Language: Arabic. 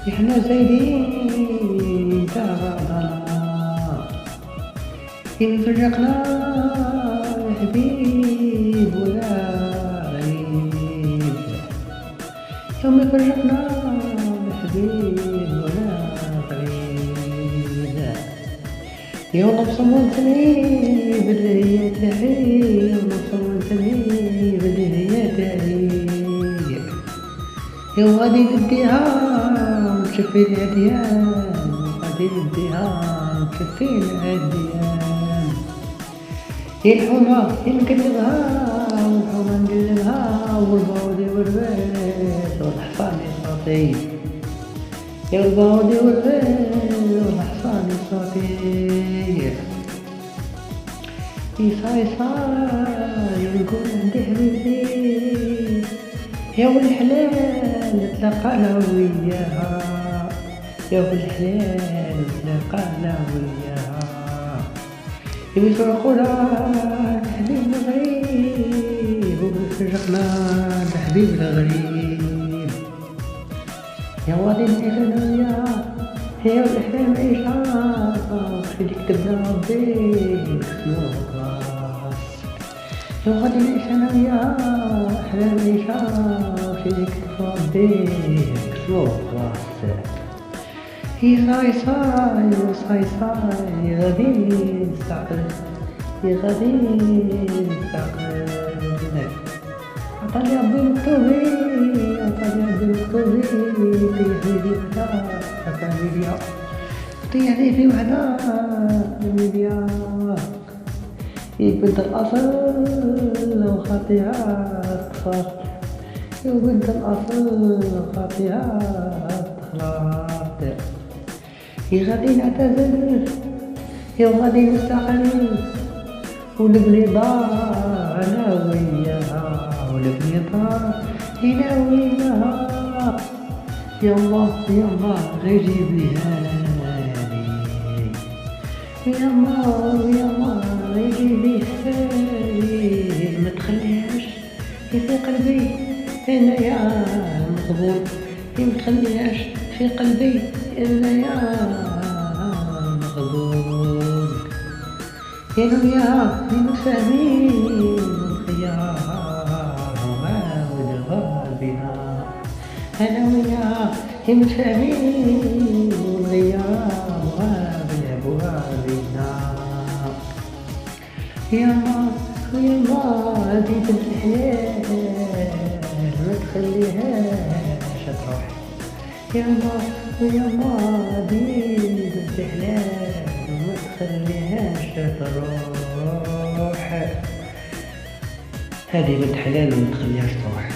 إحنا زايدين تاع بعضنا، إن فرقنا يا حبيب ولا غريب، يوم فرقنا يا حبيب ولا غريب، يوم بصمتني باللي هي تاعي، يوم بصمتني باللي هي تاعي، يوم غادي نديها ونشفي العديان، غادي نديها ونشفي العديان، يا الحومة نقلبها والحومة نقلبها والباودي والبيت والحصان يصوتي، يا الباودي والبيت والحصان يصوتي، يصاي يقول عندي حبيبي يا والحلال تلاقانا وياها، يا والحلال تلاقانا وياها، يفرقونا الحبيب الغريب ويفرقنا الحبيب الغريب، يا غادي نعيش انا وياها يا والاحلام عيشها، خليك تبدا ربي كسلوك راس، يا غادي نعيش انا وياها احلام عيشها، خليك تبدا كسلوك راس، هي صاي غادي نستعقل، يا غادي نستعقل، عطاني ربي مكتوبي، عطاني ربي مكتوبي، طيحني في وحدة عطاني ليها، طيحني في وحدة عطاني ليها، يا بنت الأصل وخاطيها تخلط، يا بنت الأصل وخاطيها تخلط، يا غادي نعتذر يا غادي نستقل، ونبني دار أنا وياها، ونبني دار أنا وياها، يما غير جيب ليها لي، يما غير جيب ليها لي، ما تخليهاش في قلبي أنايا مقبول، ما تخليهاش في قلبي أنايا مقبول، يا وياها يا متفاهمين والخيار هما ودغا بنا، أنا وياها يا متفاهمين والغيار هما بلعبوها بنا، يما هذي بنت الحلال ما تخليهاش تروح، يما هذي بنت الحلال ما تخليهاش تروح، هذه بنت حلال وما تخليهاش تروح.